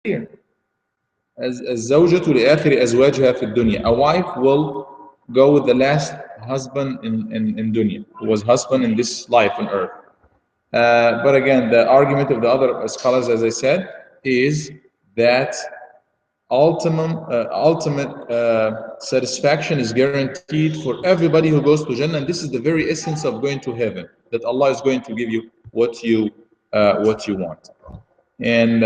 clear. الزوجة لآخر أزواجها في الدنيا. A wife will go with the last husband in dunya, who was husband in this life on earth. But again, the argument of the other scholars, as I said, is that ultimate satisfaction is guaranteed for everybody who goes to Jannah, and this is the very essence of going to heaven. That Allah is going to give you what you want. And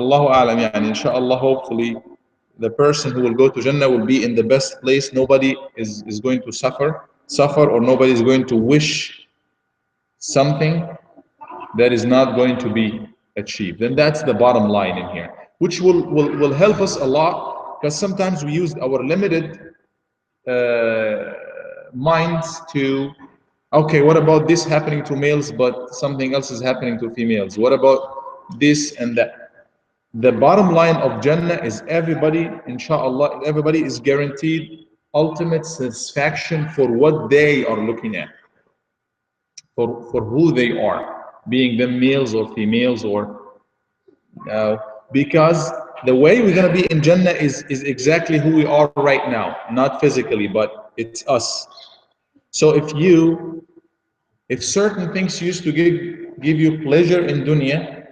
Allahu A'lam, yani, inshallah, hopefully, the person who will go to Jannah will be in the best place. Nobody is going to suffer, or nobody is going to wish something that is not going to be achieved. And that's the bottom line in here, which will help us a lot, because sometimes we use our limited minds to, okay, what about this happening to males, but something else is happening to females? What about this and that? The bottom line of Jannah is everybody, inshallah, everybody is guaranteed ultimate satisfaction for what they are looking at, for who they are, being them males or females, or because the way we're going to be in Jannah is exactly who we are right now, not physically, but it's us. So if certain things used to give you pleasure in dunya,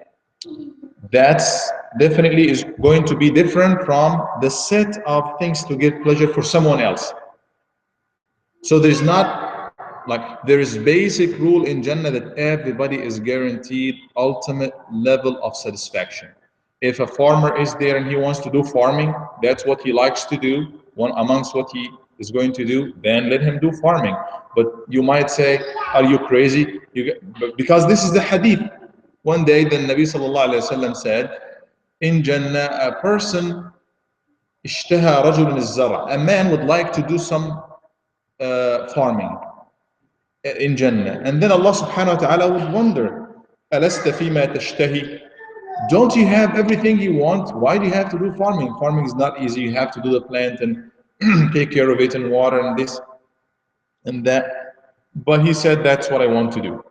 that's definitely is going to be different from the set of things to give pleasure for someone else. So there's not, like, there is basic rule in Jannah that everybody is guaranteed ultimate level of satisfaction. If a farmer is there and he wants to do farming, that's what he likes to do, one amongst what he is going to do, then let him do farming. But you might say, are you crazy? Because this is the hadith. One day the Nabi sallallahu alayhi wasallam said, in Jannah, a person, اشتهى رجل الزرع, a man would like to do some farming in Jannah. And then Allah subhanahu wa ta'ala would wonder, أَلَسْتَ فِي مَا تَشْتَهِي, don't you have everything you want? Why do you have to do farming? Farming is not easy. You have to do the plant and take care of it and water and this and that. But he said, that's what I want to do.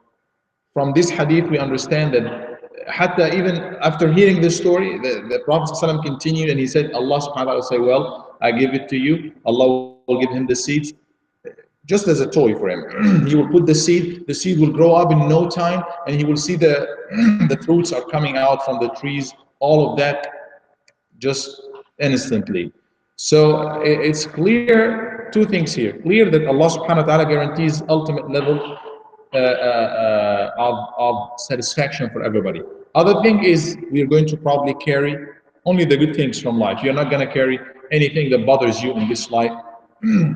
From this hadith, we understand that Hatta even after hearing this story, the Prophet ﷺ continued and he said, Allah subhanahu wa ta'ala will say, well, I give it to you. Allah will give him the seeds just as a toy for him. He will put the seed will grow up in no time, and he will see the fruits are coming out from the trees, all of that just instantly. So it's clear, two things here. Clear that Allah subhanahu wa ta'ala guarantees ultimate level of satisfaction for everybody. Other thing is, we are going to probably carry only the good things from life. You're not going to carry anything that bothers you in this life.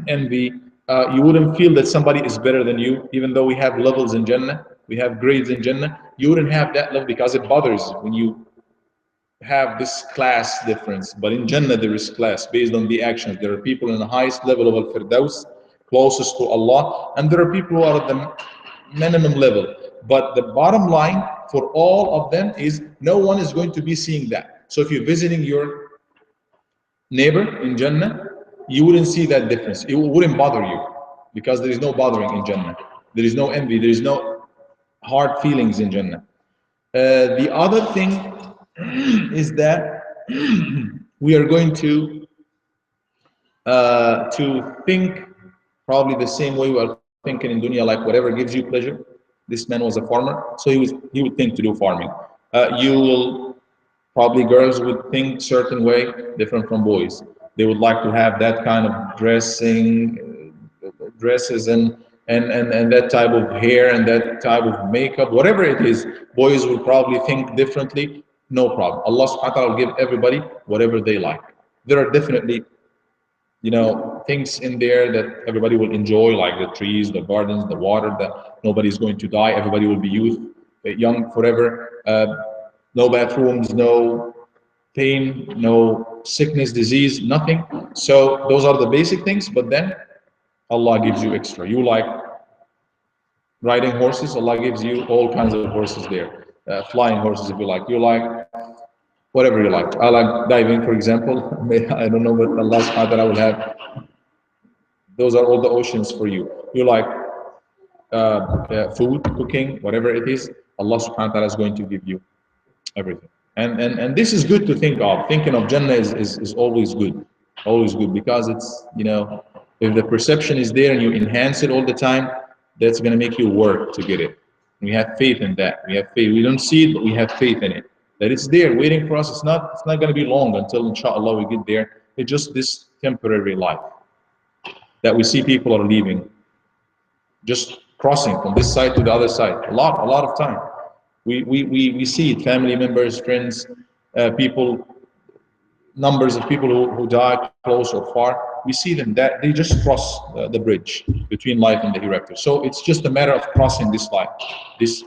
Envy. You wouldn't feel that somebody is better than you, even though we have levels in Jannah, we have grades in Jannah. You wouldn't have that level because it bothers when you have this class difference. But in Jannah, there is class based on the actions. There are people in the highest level of Al-Firdaus, closest to Allah, and there are people who are at the minimum level. But the bottom line for all of them is no one is going to be seeing that. So if you're visiting your neighbor in Jannah, you wouldn't see that difference. It wouldn't bother you because there is no bothering in Jannah. There is no envy. There is no hard feelings in Jannah. The other thing is that we are going to think probably the same way we are thinking in dunya, like whatever gives you pleasure. This man was a farmer, so he would think to do farming. You will probably, girls would think certain way, different from boys. They would like to have that kind of dresses and that type of hair and that type of makeup, whatever it is. Boys will probably think differently. No problem. Allah subhanahu wa ta'ala will give everybody whatever they like. There are definitely, things in there that everybody will enjoy, like the trees, the gardens, the water, that nobody's going to die. Everybody will be young forever. No bathrooms, no pain, no sickness, disease, nothing. So those are the basic things, but then Allah gives you extra. You like riding horses, Allah gives you all kinds of horses there. Flying horses if you like. You like whatever you like. I like diving, for example. I don't know what Allah subhanahu wa ta'ala will have. Those are all the oceans for you. You like food, cooking, whatever it is, Allah subhanahu wa ta'ala is going to give you everything. And this is good to think of. Thinking of Jannah is always good, because it's, if the perception is there and you enhance it all the time, that's going to make you work to get it. We have faith in that. We have faith. We don't see it, but we have faith in it. That it's there waiting for us. It's not going to be long until inshallah we get there. It's just this temporary life that we see people are leaving, just crossing from this side to the other side. A lot of time. We see it, family members, friends, people, numbers of people who die close or far. We see them that they just cross the bridge between life and the hereafter. So it's just a matter of crossing this line, this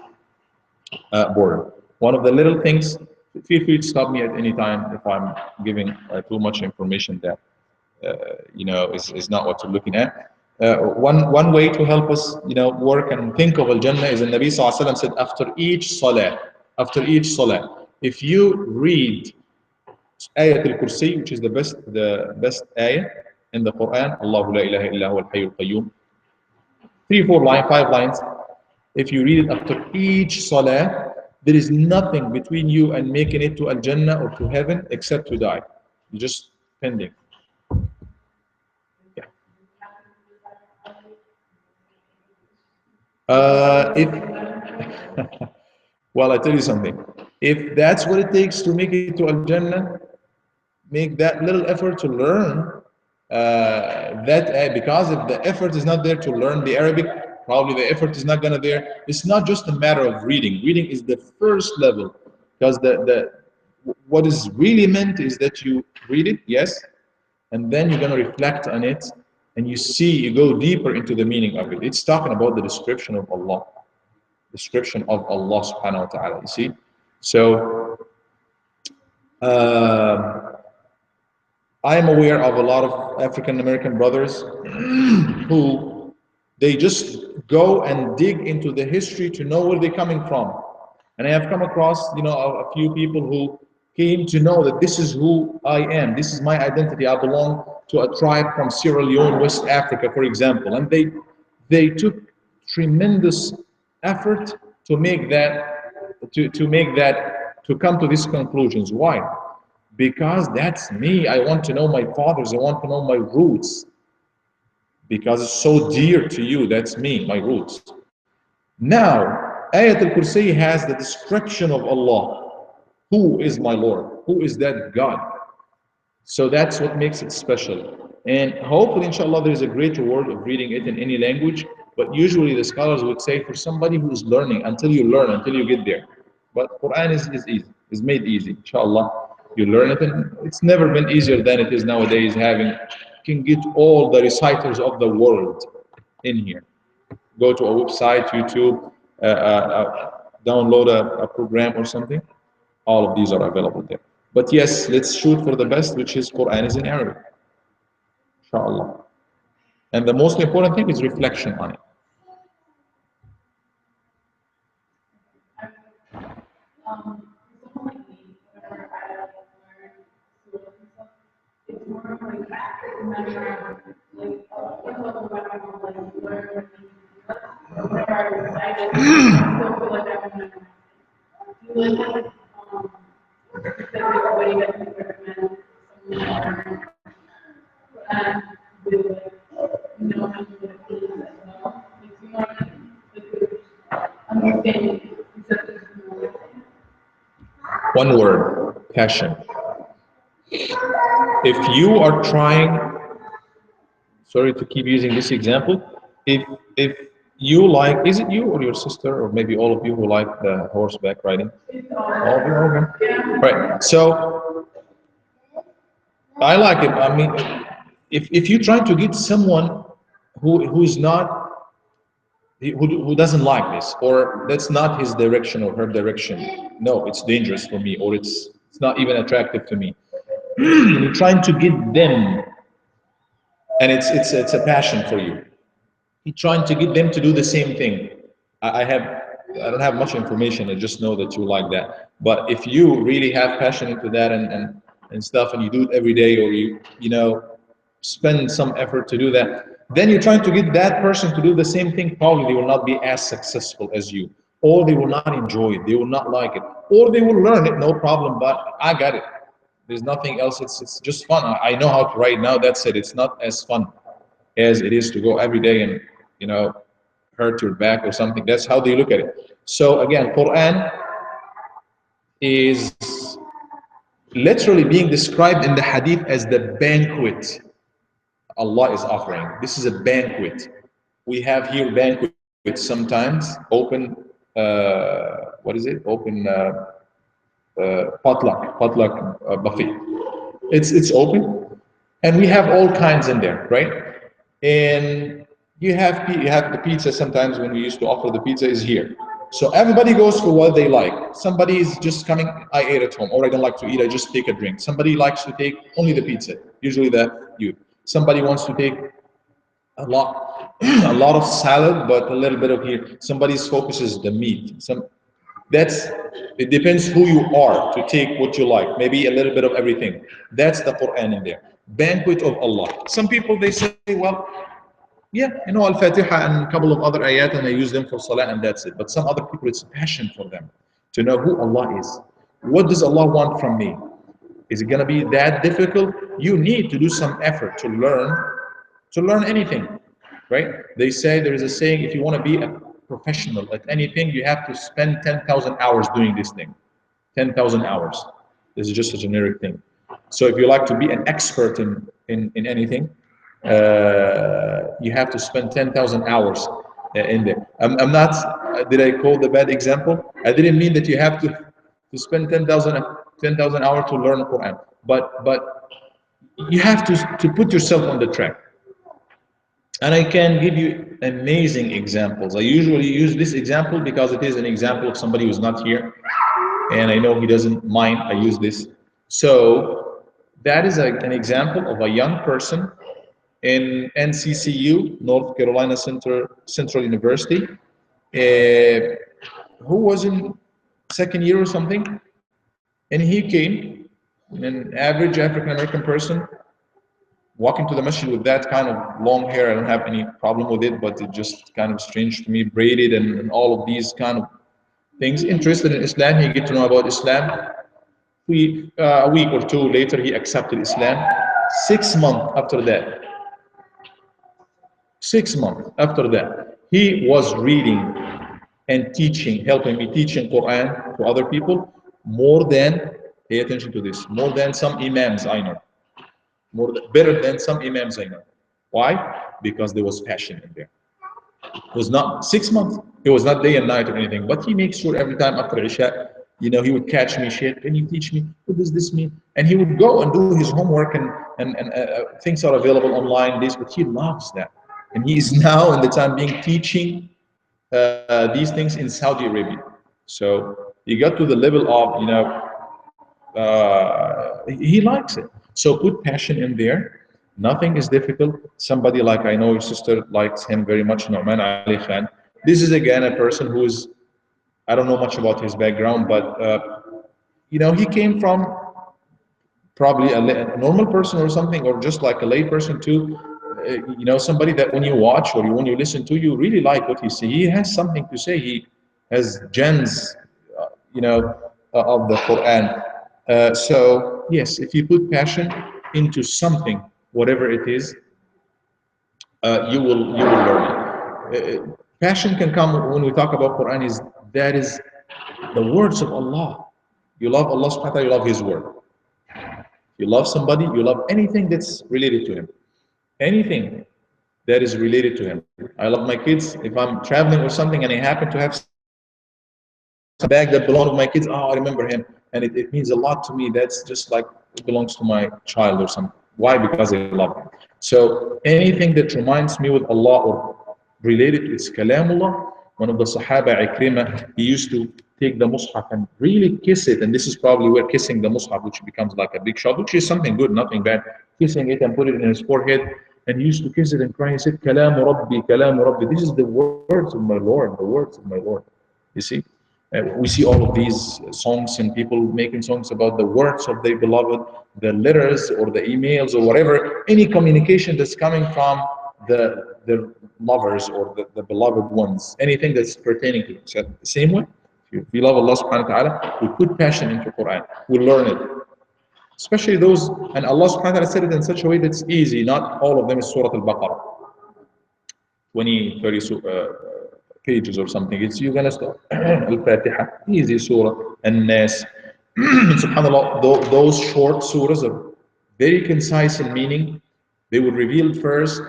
border. One of the little things, feel free to stop me at any time if I'm giving too much information that is not what you're looking at. One way to help us, work and think of Al-Jannah is the Nabi Sallallahu Alaihi Wasallam said, after each salah, if you read Ayat al-Kursi, which is the best ayah in the Quran, Allahu la ilaha illa huwa al-hayyul qayyum, 3, 4 lines, 5 lines. If you read it after each salah, there is nothing between you and making it to Al-Jannah or to heaven except to die. You're just pending. Yeah. If well, I tell you something. If that's what it takes to make it to Al-Jannah, make that little effort to learn because if the effort is not there to learn the Arabic, probably the effort is not gonna there. It's not just a matter of reading. Reading is the first level, because what is really meant is that you read it, yes, and then you're gonna reflect on it, and you go deeper into the meaning of it. It's talking about the description of Allah subhanahu wa ta'ala, you see. So I am aware of a lot of African American brothers who they just go and dig into the history to know where they're coming from. And I have come across, a few people who came to know that this is who I am. This is my identity. I belong to a tribe from Sierra Leone, West Africa, for example. And they took tremendous effort to make that, to come to these conclusions. Why? Because that's me. I want to know my fathers. I want to know my roots. Because it's so dear to you. That's me, my roots. Now, Ayat al-Kursi has the description of Allah. Who is my Lord? Who is that God? So that's what makes it special. And hopefully, inshallah, there is a great reward of reading it in any language. But usually the scholars would say for somebody who's learning, until you learn, until you get there. But Quran is easy, is made easy, inshallah. You learn it, and it's never been easier than it is nowadays. You can get all the reciters of the world in here. Go to a website, YouTube, download a program or something. All of these are available there. But yes, let's shoot for the best, which is Quran is in Arabic, inshallah. And the most important thing is reflection on it. One word, passion. If you are trying, sorry to keep using this example, if you like, is it you or your sister or maybe all of you who like the horseback riding? All of you, okay. Right, so I like it. I mean, if you're trying to get someone who's not, who doesn't like this, or that's not his direction or her direction, no, it's dangerous for me, or it's not even attractive to me. You're trying to get them, and it's a passion for you. You're trying to get them to do the same thing. I don't have much information. I just know that you like that. But if you really have passion into that and stuff, and you do it every day, or you spend some effort to do that, then you're trying to get that person to do the same thing. Probably they will not be as successful as you. or they will not enjoy it, they will not like it, or they will learn it, no problem, but I got it. There's nothing else. It's just fun. I know how to write now. That's it. It's not as fun as it is to go every day and hurt your back or something. That's how they look at it. So again, Quran is literally being described in the hadith as the banquet Allah is offering. This is a banquet. We have here banquets sometimes open. What is it? Open potluck buffet. It's open, and we have all kinds in there, right? And you have the pizza. Sometimes when we used to offer the pizza is here. So everybody goes for what they like. Somebody is just coming, I ate at home, or I don't like to eat, I just take a drink. Somebody likes to take only the pizza, usually the you. Somebody wants to take a lot a lot of salad, but a little bit of here. Somebody's focus is the meat. That's it depends who you are to take what you like. Maybe a little bit of everything. That's the Quran in there. Banquet of Allah. Some people they say, well, yeah, Al-Fatiha and a couple of other ayat, and I use them for salah, and that's it. But some other people, it's a passion for them to know who Allah is. What does Allah want from me? Is it going to be that difficult? You need to do some effort to learn anything, right? They say there is a saying: if you want to be a professional at anything, you have to spend 10,000 hours doing this thing. 10,000 hours. This is just a generic thing. So if you like to be an expert in anything, you have to spend 10,000 hours in there. I'm not, did I call the bad example? I didn't mean that you have to spend 10,000 hours to learn Quran. But you have to put yourself on the track. And I can give you amazing examples. I usually use this example because it is an example of somebody who's not here. And I know he doesn't mind I use this. So that is an example of a young person in NCCU, North Carolina Central University, who was in second year or something. And he came, an average African American person, walking to the masjid with that kind of long hair. I don't have any problem with it, but it just kind of strange to me, braided and all of these kind of things. Interested in Islam, he get to know about Islam. A week or two later, he accepted Islam. 6 months after that, 6 months after that, he was reading and teaching, helping me teaching Quran to other people more than, pay attention to this, more than some imams I know. Better than some imams I know. Why? Because there was passion in there. It was not 6 months. It was not day and night or anything. But he makes sure every time after Isha, he would catch me, Sheikh, can you teach me? What does this mean? And he would go and do his homework, and things are available online. But he loves that. And he is now in the time being teaching these things in Saudi Arabia. So he got to the level of, he likes it. So put passion in there. Nothing is difficult. Somebody like I know your sister likes him very much, Nouman Ali Khan. This is again a person who is, I don't know much about his background, but he came from probably a normal person or something, or just like a lay person too. Somebody that when you watch or when you listen to, you really like what he says. He has something to say. He has gems, of the Quran. So yes, if you put passion into something, whatever it is, you will learn it. Passion can come when we talk about Quran. That is the words of Allah. You love Allah subhanahu wa ta'ala, you love His word. You love somebody, you love anything that's related to Him. Anything that is related to Him. I love my kids. If I'm traveling or something and I happen to have a bag that belongs to my kids, I remember him. And it means a lot to me. That's just like it belongs to my child or something. Why? Because I love him. So anything that reminds me with Allah or related to its Kalamullah, one of the Sahaba, Ikrimah, he used to take the Mus'haf and really kiss it. And this is probably where kissing the Mus'haf, which becomes like a big shot, which is something good, nothing bad. Kissing it and put it in his forehead. And he used to kiss it and cry. He said, Kalamu Rabbi, Kalamu Rabbi. This is the words of my Lord, the words of my Lord. You see? We see all of these songs and people making songs about the words of their beloved, the letters or the emails or whatever, any communication that's coming from the lovers or the beloved ones, anything that's pertaining to it. So the same way, if you love Allah subhanahu wa ta'ala, we put passion into Quran, we learn it. Especially those, and Allah subhanahu wa ta'ala said it in such a way that's easy, not all of them is Surah Al-Baqarah, 20, 30 pages or something. It's you're gonna start Al-Fatiha, easy surah, and Nas. SubhanAllah, those short surahs are very concise in meaning. They were revealed first.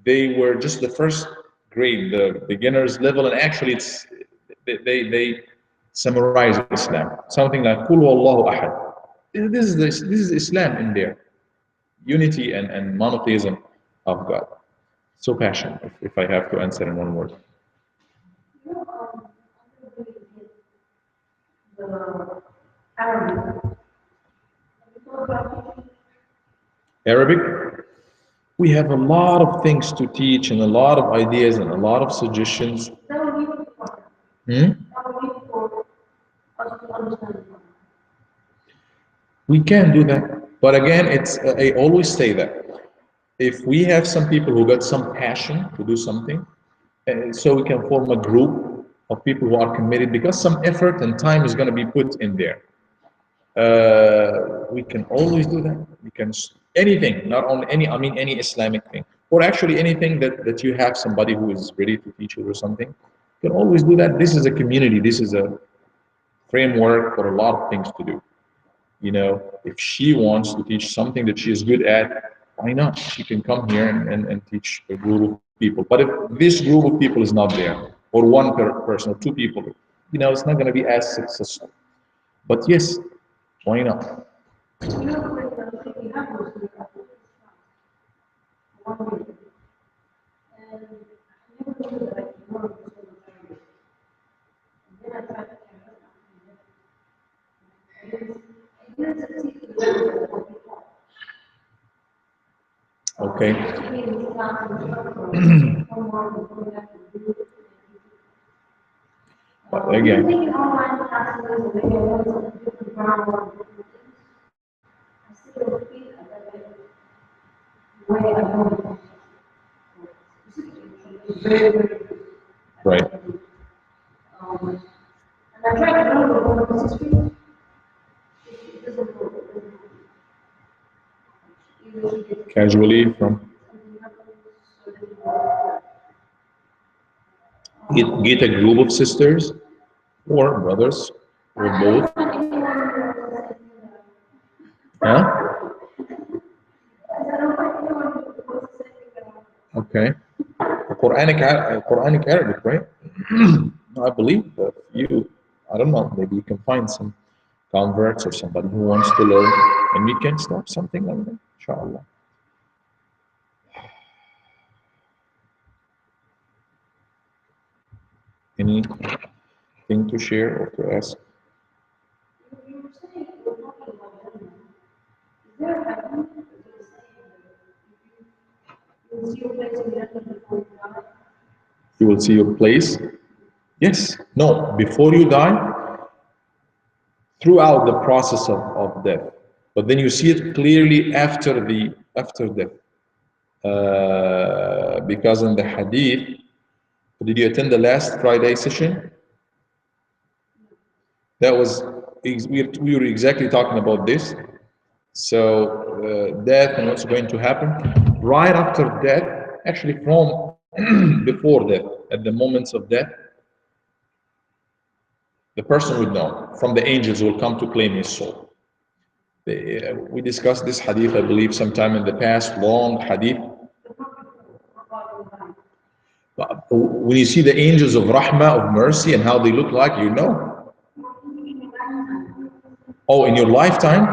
They were just the first grade, the beginner's level, and actually they summarize Islam. Something like Qul Wallahu Ahad. This is Islam in there. Unity and monotheism of God. So passionate, if I have to answer in one word. Arabic, we have a lot of things to teach and a lot of ideas and a lot of suggestions. We can do that, but again, I always say that if we have some people who got some passion to do something, so we can form a group of people who are committed, because some effort and time is going to be put in there. We can always do that. We can anything, not only any Islamic thing, or actually anything that you have somebody who is ready to teach you or something. You can always do that. This is a community. This is a framework for a lot of things to do. You know, if she wants to teach something that she is good at, why not? She can come here and teach a group of people. But if this group of people is not there, or one person or two people, you know, it's not going to be as successful. But yes, why not? Okay. But again, right. Casually from get a group of sisters or brothers or both. Huh? Okay. Quranic Arabic, right? I believe that I don't know, maybe you can find some converts or somebody who wants to learn, and we can start something like that, inshallah. Anything to share or to ask? You will see your place. Yes. No, before you die, throughout the process of death. But then you see it clearly after death. Because in the hadith, did you attend the last Friday session? That was, we were exactly talking about this. So death and what's going to happen. Right after death, actually from before death, at the moments of death, the person would know. From the angels who will come to claim his soul. We discussed this hadith, I believe, sometime in the past, long hadith. When you see the angels of rahmah, of mercy, and how they look like, you know. Oh, in your lifetime,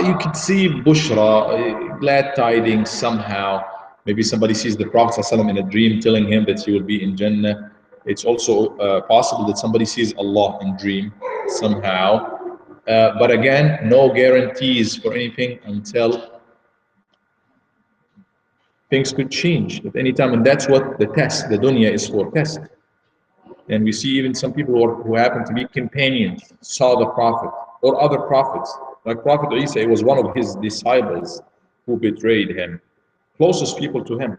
you could see bushra, glad tidings somehow. Maybe somebody sees the Prophet ﷺ in a dream telling him that he will be in Jannah. It's also possible that somebody sees Allah in dream somehow. But again, no guarantees for anything until things could change at any time. And that's what the test, the dunya is for, test. And we see even some people who happen to be companions, saw the Prophet or other prophets. Like Prophet Isa, it was one of his disciples who betrayed him, closest people to him.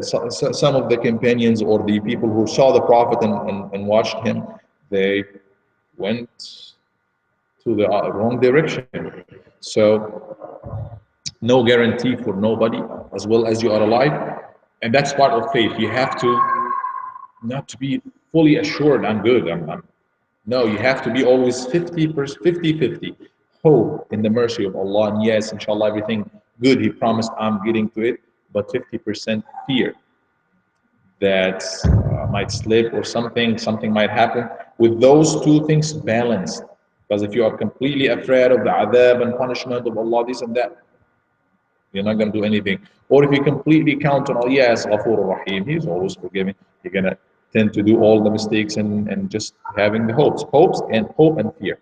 some of the companions or the people who saw the Prophet and watched him, they went to the wrong direction. So no guarantee for nobody as well as you are alive. And that's part of faith. You have to not to be fully assured I'm good. No, you have to be always 50-50 hope in the mercy of Allah. And yes, inshallah, everything good He promised, I'm getting to it, but 50% fear that might slip or something might happen. With those two things balanced, because if you are completely afraid of the adhab and punishment of Allah, this and that, you're not going to do anything. Or if you completely count on, oh yes, Ghafoor Rahim, He's always forgiving, you're going to tend to do all the mistakes and just having the hope and fear.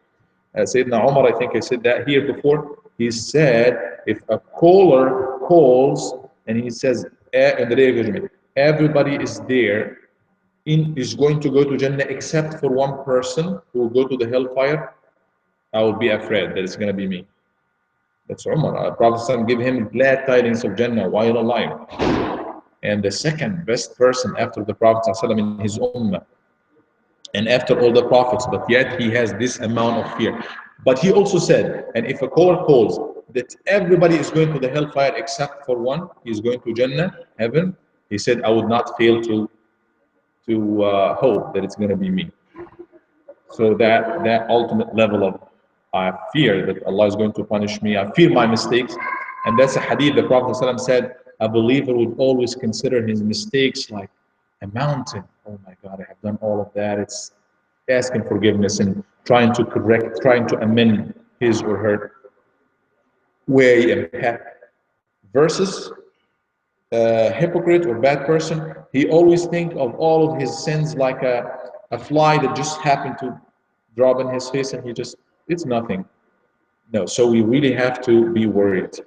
Sayyidina Umar, I think I said that here before, he said, if a caller calls and he says, in the day of judgment, everybody is there, is going to go to Jannah except for one person who will go to the hellfire, I will be afraid that it's going to be me. That's Umar. Prophet give him glad tidings of Jannah while alive. And the second best person after the Prophet in his ummah, and after all the prophets, but yet he has this amount of fear. But he also said, and if a caller calls that everybody is going to the hellfire except for one, he's going to Jannah, heaven, he said, I would not fail to hope that it's going to be me. So that ultimate level of I fear that Allah is going to punish me, I fear my mistakes. And that's a hadith the Prophet ﷺ said, a believer would always consider his mistakes like a mountain. Oh my God, I have done all of that. It's asking forgiveness and trying to correct, trying to amend his or her way and path. Versus a hypocrite or bad person, he always think of all of his sins like a fly that just happened to drop in his face and it's nothing. No, so we really have to be worried.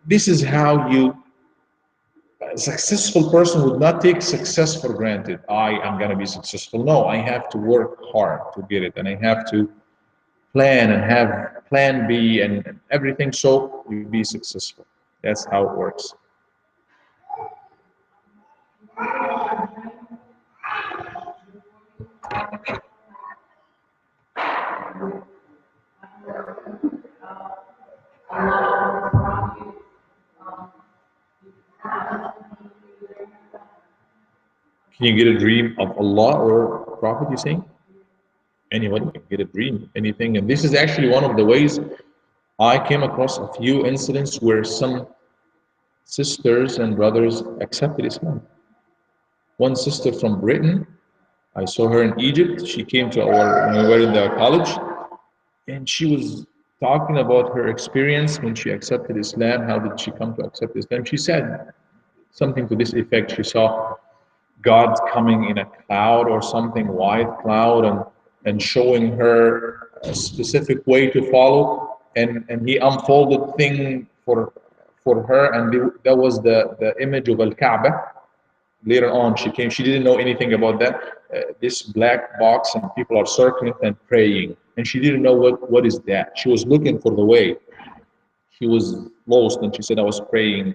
This is how a successful person would not take success for granted. I am going to be successful. No, I have to work hard to get it, and I have to plan and have plan B and everything so you be successful. That's how it works. Can you get a dream of Allah or Prophet, you saying? Anyone can get a dream, anything. And this is actually one of the ways I came across a few incidents where some sisters and brothers accepted Islam. One sister from Britain, I saw her in Egypt. She came to when we were in the college, and she was talking about her experience when she accepted Islam. How did she come to accept Islam? She said something to this effect. She saw God coming in a cloud or something, white cloud, and showing her a specific way to follow. And he unfolded thing for her, and that was the image of Al-Kaaba. Later on, she didn't know anything about that. This black box, and people are circling and praying. And she didn't know what is that. She was looking for the way. She was lost, and she said, I was praying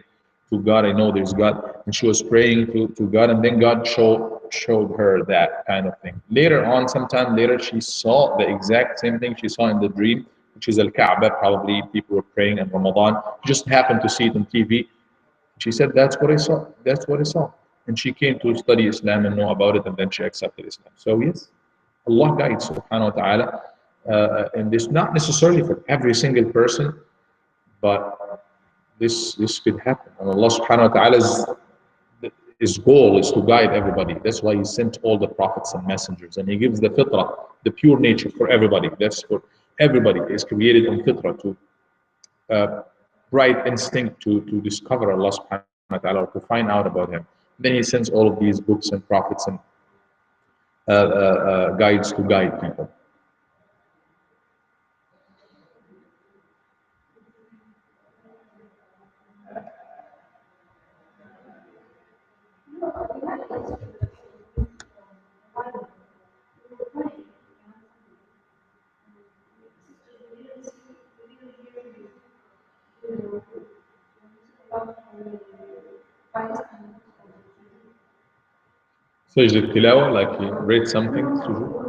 to God. I know there's God. And she was praying to God, and then God showed her that kind of thing. Later on, sometime later, she saw the exact same thing she saw in the dream, which is Al-Kaaba. Probably people were praying in Ramadan. Just happened to see it on TV. She said, that's what I saw. That's what I saw. And she came to study Islam and know about it, and then she accepted Islam. So yes, Allah guides subhanahu wa ta'ala. And this not necessarily for every single person, but this could happen. And Allah subhanahu wa ta'ala's his goal is to guide everybody. That's why He sent all the prophets and messengers. And He gives the fitrah, the pure nature for everybody. That's for everybody. Is created on fitrah to bright instinct to discover Allah subhanahu wa ta'ala, to find out about Him. Then He sends all of these books and prophets and guides to guide people. Sajda tilawa, like he read something. Sujood.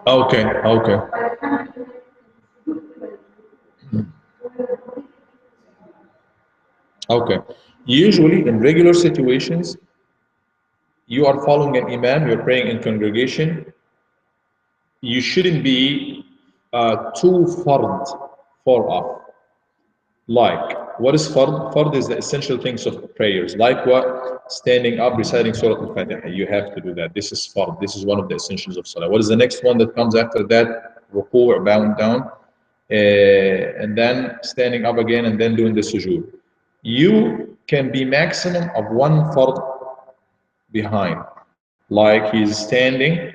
Okay, okay. Okay. Usually in regular situations, you are following an imam, you're praying in congregation, you shouldn't be too far off. Like, what is fard? Fard is the essential things of prayers. Like what? Standing up, reciting Surah Al-Fatiha. You have to do that. This is fard. This is one of the essentials of Salah. What is the next one that comes after that? Ruku or bowing down. And then standing up again and then doing the sujood. You can be maximum of one fard behind. Like he's standing,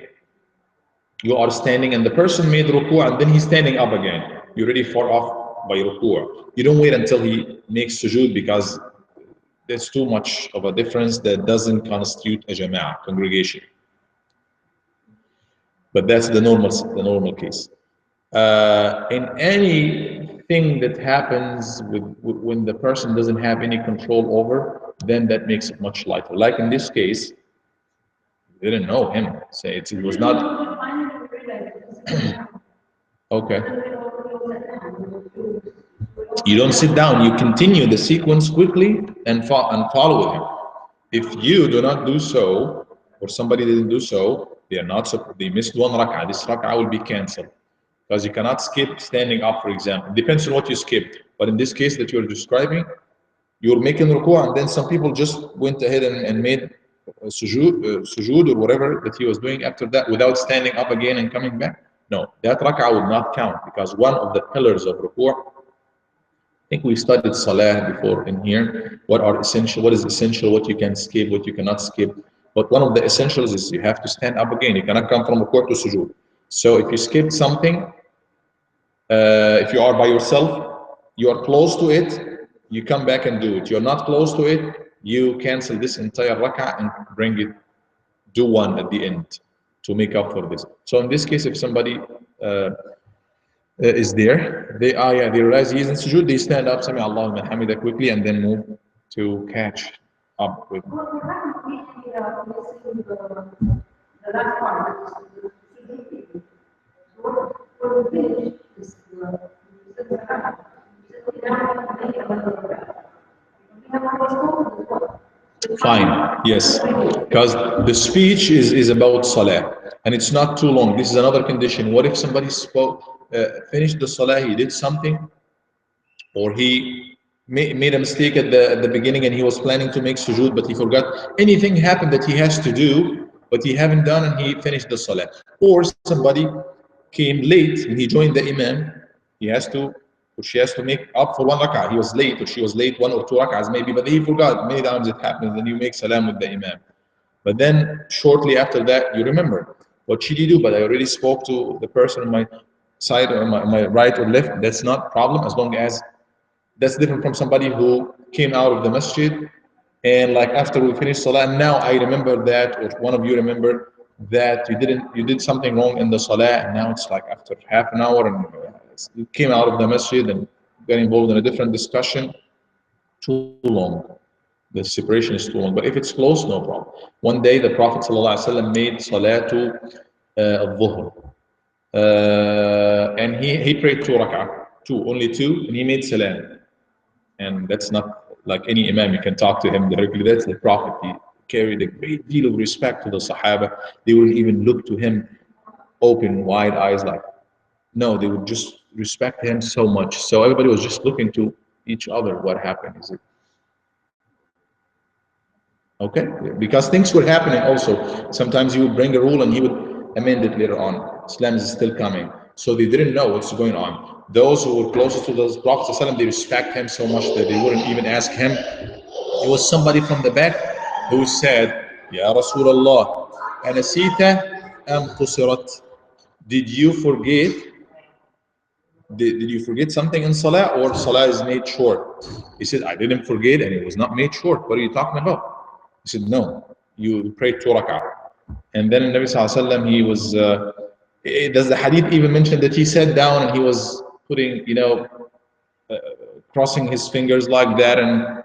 you are standing and the person made ruku' and then he's standing up again. You're already far off by ruku'. You don't wait until he makes sujood because there's too much of a difference that doesn't constitute a jama'ah, congregation. But that's the normal case. In anything that happens when the person doesn't have any control over, then that makes it much lighter. Like in this case, they didn't know him. Say it was not okay. You don't sit down. You continue the sequence quickly and follow with him. If you do not do so, or somebody didn't do so, they are not. They missed one rak'ah. This rak'ah will be cancelled because you cannot skip standing up, for example. It depends on what you skipped. But in this case that you're describing, you're making ruku' and then some people just went ahead and made sujood or whatever that he was doing after that without standing up again and coming back. No, that rak'ah would not count because one of the pillars of ruku', I think we studied salah before in here. What are essential? What is essential? What you can skip? What you cannot skip? But one of the essentials is you have to stand up again. You cannot come from ruku' to sujood. So if you skip something, if you are by yourself, you are close to it, you come back and do it. You're not close to it, you cancel this entire rak'ah and bring it, do one at the end to make up for this. So in this case, if somebody is there, they realize he is in sujood, they stand up, Sami Allahu liman hamida quickly, and then move to catch up with. Fine, yes. Because the speech is about salah and it's not too long. This is another condition. What if somebody finished the salah, he did something, or he made a mistake at the beginning and he was planning to make sujood, but he forgot. Anything happened that he has to do, but he haven't done and he finished the salah. Or somebody came late and he joined the imam, he has to, or she has to make up for one rak'ah. He was late or she was late, one or two rak'ahs maybe, but he forgot. Many times it happens and you make salam with the imam. But then shortly after that, you remember, what should you do? But I already spoke to the person on my side or my right or left. That's not a problem as long as that's different from somebody who came out of the masjid and like after we finished salah, and now I remember that, or one of you remember that you did something wrong in the salah, and now it's like after half an hour and you came out of the masjid and got involved in a different discussion. Too long. The separation is too long. But if it's close, no problem. One day the Prophet ﷺ made salatu al-dhuhr. And he prayed two rak'ah, only two, and he made salam. And that's not like any imam, you can talk to him directly. That's the Prophet. He carried a great deal of respect to the Sahaba. They wouldn't even look to him open, wide eyes like, no, they would just respect him so much. So everybody was just looking to each other. What happened? Is it okay? Because things were happening also. Sometimes he would bring a rule and he would amend it later on. Islam is still coming. So they didn't know what's going on. Those who were closest to the Prophet ﷺ, they respect him so much that they wouldn't even ask him. It was somebody from the back who said, Ya Rasulullah, Anasita am qusirat? Did you forget? Did you forget something in Salah, or Salah is made short? He said, I didn't forget and it was not made short. What are you talking about? He said, no, you prayed two rak'ah. And then Nabi Sallallahu Alaihi Wasallam, he was, does the hadith even mention that he sat down and he was putting, crossing his fingers like that and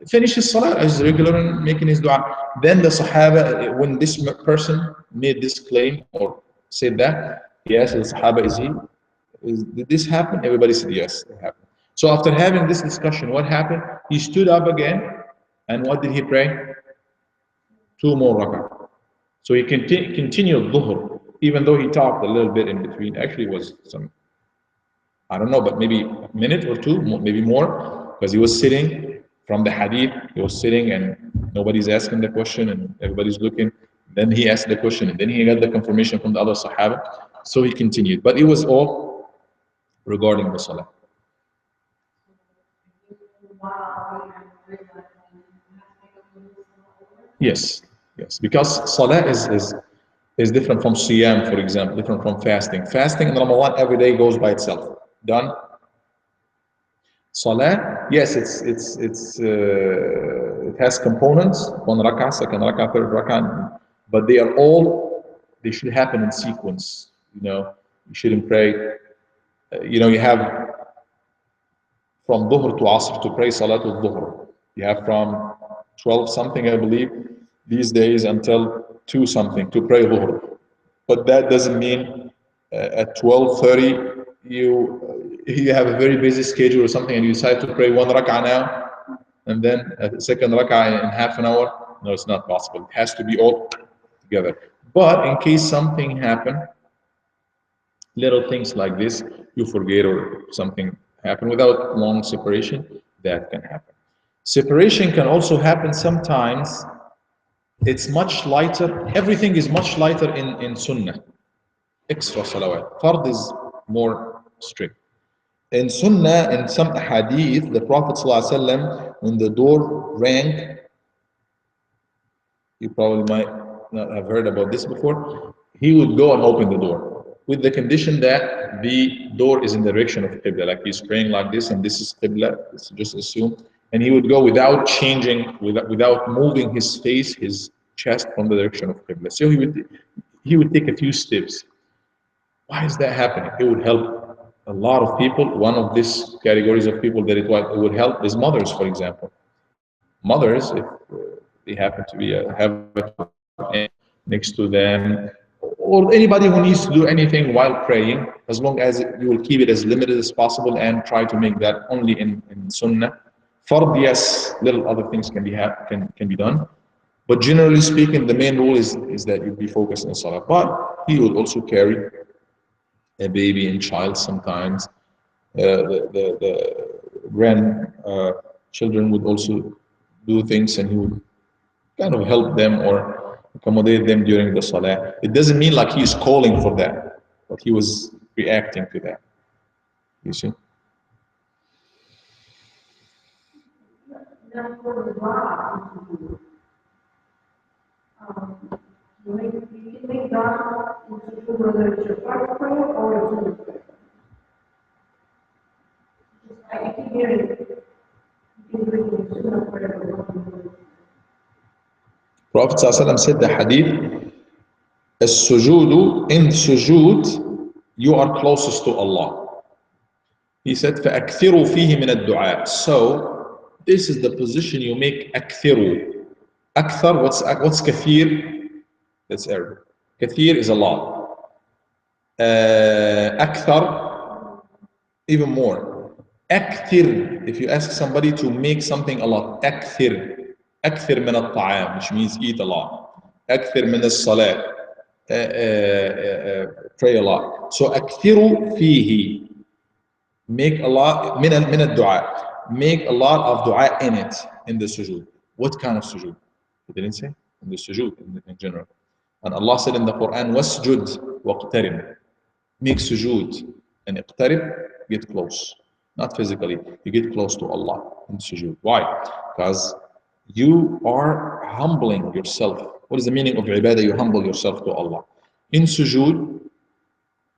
finish his salah as regular and making his dua. Then the Sahaba, when this person made this claim or said that, yes, the Sahaba is he. Did this happen? Everybody said yes, it happened. So after having this discussion, what happened? He stood up again, and what did he pray? Two more rak'ah. So he continued dhuhr, even though he talked a little bit in between. Actually, it was some, I don't know, but maybe a minute or two, maybe more, because he was sitting from the hadith. He was sitting and nobody's asking the question and everybody's looking. Then he asked the question and then he got the confirmation from the other Sahaba. So he continued. But it was all regarding the Salah. Yes, yes, because Salah is different from Siyam, for example, different from fasting. Fasting in Ramadan every day goes by itself. Done. Salah, yes, it has components, one rak'ah, second rak'ah, third rak'ah, but they should happen in sequence. You shouldn't pray. You have from Dhuhr to Asr to pray Salatul Dhuhr. You have from 12 something, I believe, these days until 2 something to pray Dhuhr. But that doesn't mean at 12:30 you have a very busy schedule or something and you decide to pray one rak'ah now and then a second rak'ah in half an hour. No, it's not possible. It has to be all together. But in case something happened, little things like this, you forget or something happen without long separation, that can happen. Separation can also happen sometimes. It's much lighter. Everything is much lighter in Sunnah. Extra salawat. Fard is more strict. In Sunnah, in some hadith, the Prophet ﷺ, when the door rang, you probably might not have heard about this before, he would go and open the door with the condition that the door is in the direction of Qibla, like he's praying like this and this is Qibla, just assume. And he would go without changing, without moving his face, his chest from the direction of Qibla. So he would take a few steps. Why is that happening? It would help a lot of people. One of these categories of people that it would help is mothers, for example. Mothers, if they happen to be have next to them, or anybody who needs to do anything while praying, as long as you will keep it as limited as possible and try to make that only in Sunnah. Fard, yes, little other things can be done. But generally speaking, the main rule is that you be focused on Salah. But he would also carry a baby and child sometimes. The grandchildren would also do things and he would kind of help them or accommodate them during the Salah. It doesn't mean like he's calling for that, but he was reacting to that. You see? Prophet ﷺ said the hadith, as-sujood, in sujood, you are closest to Allah. He said, فَأَكْثِرُوا فِيهِ مِنَ الدُّعَاءِ. So, this is the position you make أكثروا. Akthar, what's kathir? That's Arabic. Kathir is a lot. Akthar, even more. Akthir, if you ask somebody to make something a lot, akthir. Akthir min al-ta'am, which means eat a lot. Akthir min al-salat, pray a lot. So, akthiru fihi, make a lot, min al-dua, make a lot of dua in it, in the sujood. What kind of sujood? He didn't say, in the sujood in general. And Allah said in the Quran, wasjud waqtarib. Make sujood and iqtarib, get close. Not physically, you get close to Allah in sujood. Why? Because you are humbling yourself. What is the meaning of ibadah? You humble yourself to Allah. In sujood,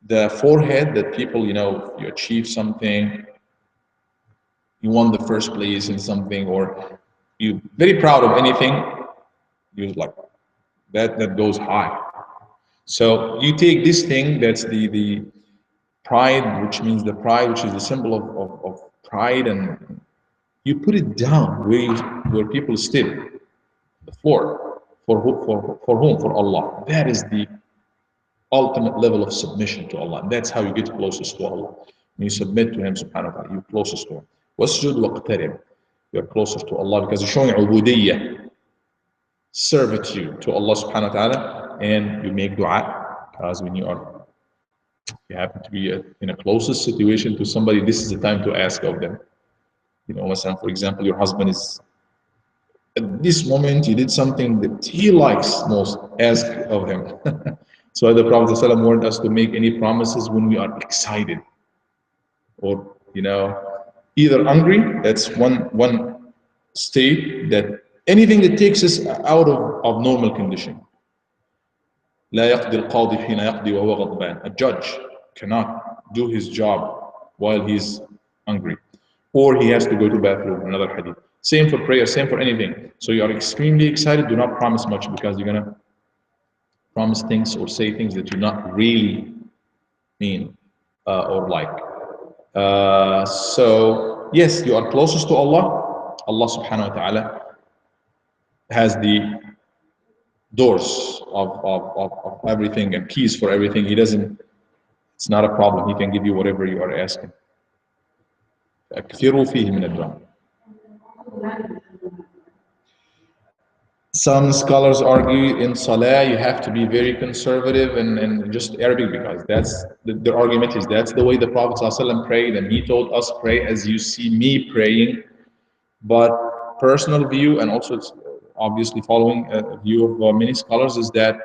the forehead that people, you achieve something, you won the first place in something, or you're very proud of anything, you like that goes high. So you take this thing that's the pride, which means the pride, which is the symbol of pride, and you put it down where people sit, the floor, for whom? For Allah. That is the ultimate level of submission to Allah. And that's how you get closest to Allah. When you submit to Him, subhanahu wa ta'ala, you're closest to Him. وَاسْجُدْ وَاقْتَرِبْ. You're closer to Allah because you're showing ubudiyyah, servitude to Allah subhanahu wa ta'ala, and you make dua. Because when you happen to be in a closest situation to somebody, this is the time to ask of them. You know, for example, your husband is, at this moment, he did something that he likes most, ask of him. So the Prophet ﷺ warned us to make any promises when we are excited, or either angry. That's one state, that anything that takes us out of normal condition. لا يقضي القاضي حين يقضي وهو غضبان. A judge cannot do his job while he's angry, or he has to go to bathroom. Another hadith. Same for prayer, same for anything. So you are extremely excited, do not promise much, because you're gonna promise things or say things that you not really mean or like. So yes, you are closest to Allah. Allah subhanahu wa ta'ala has the doors of everything and keys for everything. It's not a problem. He can give you whatever you are asking. أكثروا فيه من الدعاء. Some scholars argue in Salah you have to be very conservative and just Arabic, because that's their argument is that's the way the Prophet ﷺ prayed, and he told us pray as you see me praying. But personal view, and also it's obviously following a view of many scholars, is that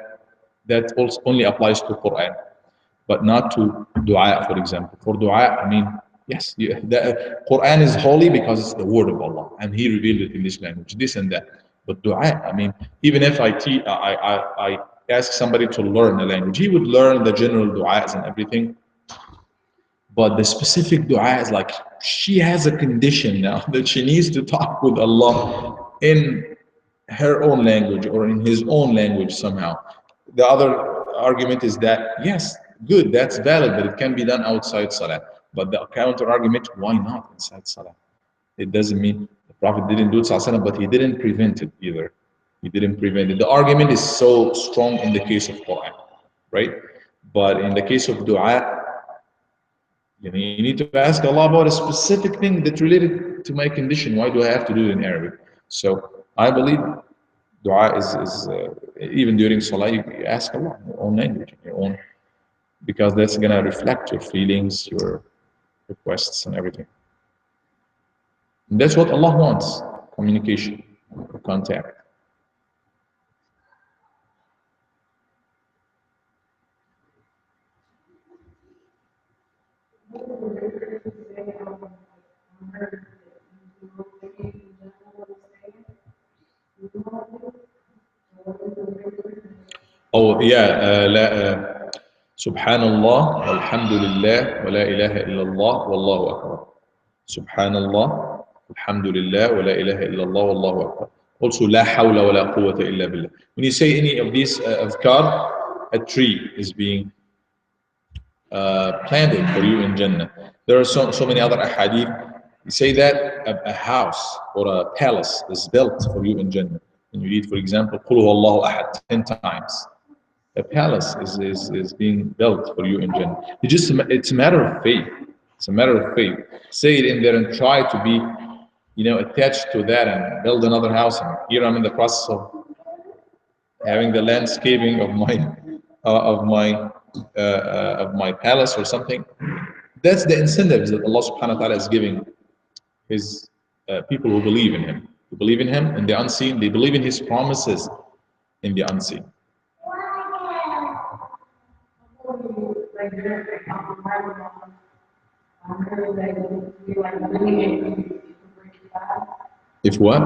also only applies to Quran, but not to dua, for example. For dua, I mean, yes, the Quran is holy because it's the word of Allah, and He revealed it in this language, this and that. But dua, I mean, even if I ask somebody to learn a language, he would learn the general du'as and everything. But the specific dua is like, she has a condition now that she needs to talk with Allah in her own language or in his own language somehow. The other argument is that, yes, good, that's valid, but it can be done outside Salah. But the counter argument, why not inside Salah? It doesn't mean the Prophet didn't do it, but he didn't prevent it either. He didn't prevent it. The argument is so strong in the case of Quran, right? But in the case of dua, you need to ask Allah about a specific thing that's related to my condition. Why do I have to do it in Arabic? So I believe dua is even during Salah, you ask Allah in your own language, in your own, because that's going to reflect your feelings, your requests, and everything. And that's what Allah wants, communication, contact. Oh yeah, Subhanallah, Alhamdulillah, wa la ilaha illallah, wallahu akbar. Subhanallah, Alhamdulillah, wa la ilaha illallah, wallahu akbar. Also, la hawla wa la quwwata illa billah. When you say any of these adhkar, a tree is being planted for you in Jannah. There are so many other ahadith. You say that a house or a palace is built for you in Jannah. And you read, for example, Qul huwallahu ahad 10 times. A palace is being built for you in Jannah. It's a matter of faith. It's a matter of faith. Say it in there and try to be, attached to that and build another house. And here I'm in the process of having the landscaping of my palace or something. That's the incentives that Allah subhanahu wa ta'ala is giving His people who believe in Him. Who believe in Him in the unseen. They believe in His promises in the unseen. If what?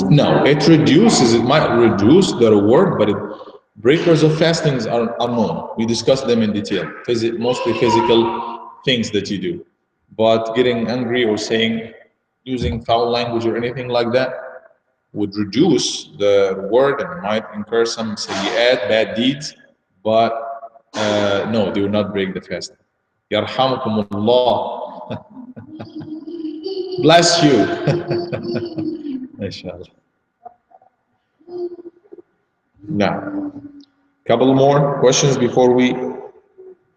No, it reduces, it might reduce the reward, but breakers of fastings are unknown. We discussed them in detail. Mostly physical things that you do. But getting angry or using foul language or anything like that would reduce the reward and might incur some sayyat, bad deeds, but no, they will not break the fast. Yarhamukumullah. Bless you. Inshallah. Now, couple more questions before we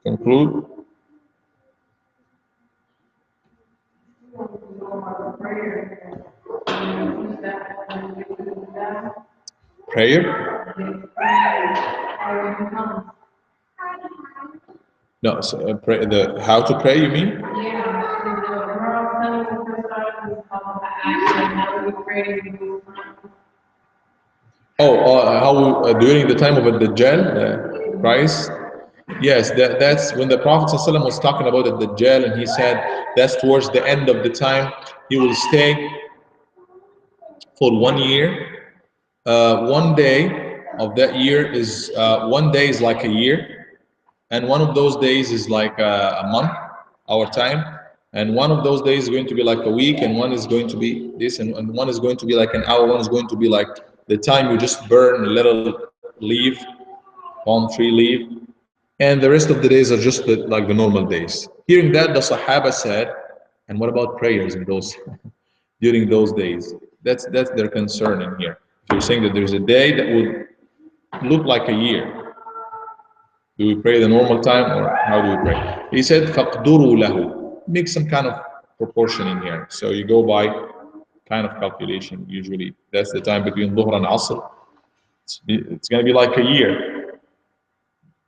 conclude. Prayer? No, so, how to pray, you mean? How during the time of the Dajjal, Christ? Yes, that's when the Prophet ﷺ was talking about the Dajjal, and he said that's towards the end of the time. He will stay for 1 year. One day of that year is 1 day is like a year, and one of those days is like a month, our time, and one of those days is going to be like a week, and one is going to be this, and one is going to be like an hour, one is going to be like the time you just burn a little leaf, palm tree leaf, and the rest of the days are just like the normal days. Hearing that, the Sahaba said, and what about prayers in those during those days? That's their concern in here. If you're saying that there's a day that would look like a year, do we pray the normal time or how do we pray? He said, فَقْدُرُوا لَهُ. Make some kind of proportion in here. So you go by kind of calculation. Usually that's the time between Dhuhr and Asr. It's going to be like a year.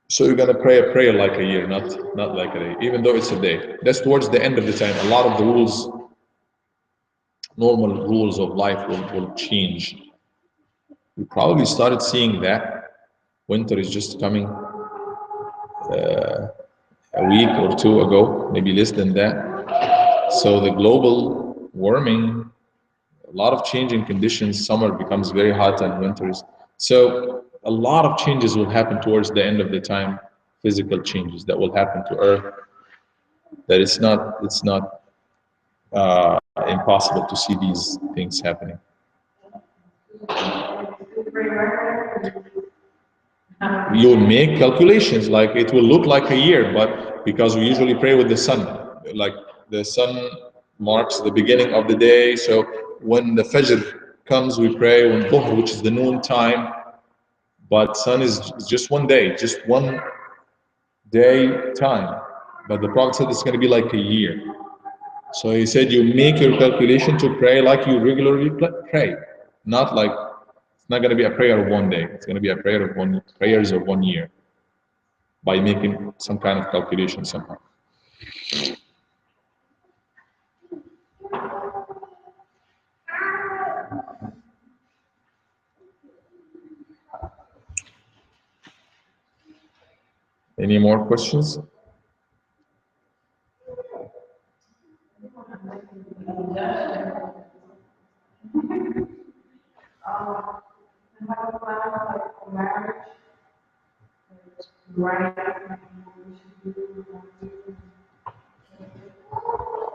So you're going to pray a prayer like a year, not like a day, even though it's a day. That's towards the end of the time. A lot of the rules, normal rules of life will change. We probably started seeing that. Winter is just coming. A week or two ago, maybe less than that. So the global warming, a lot of changing conditions. Summer becomes very hot and winters. So a lot of changes will happen towards the end of the time. Physical changes that will happen to Earth. That it's not impossible to see these things happening. You'll make calculations, like it will look like a year, but because we usually pray with the sun, like the sun marks the beginning of the day, so when the Fajr comes we pray, when Dhuhr, which is the noon time, but sun is just 1 day, just 1 day time, but the Prophet said it's going to be like a year. So he said you make your calculation to pray like you regularly pray, not like it's not going to be a prayer of 1 day. It's going to be a prayer of prayers of 1 year by making some kind of calculation somehow. Any more questions?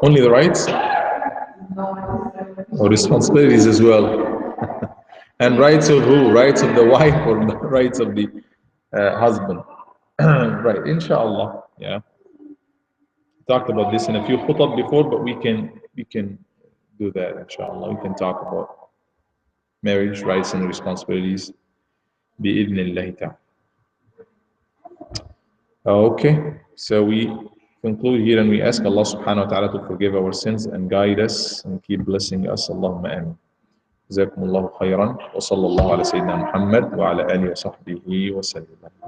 Only the rights? Or responsibilities as well? And rights of who? Rights of the wife or the rights of the husband? Right, inshallah. Yeah. Talked about this in a few khutab before, but we can do that, inshallah. We can talk about marriage, rights and responsibilities. Bi-idhnillahi ta'ala. Okay, so we conclude here and we ask Allah subhanahu wa ta'ala to forgive our sins and guide us and keep blessing us. Allahumma amin. جزاكم الله خيرا وصلى الله على سيدنا محمد وعلى آله وصحبه وسلم.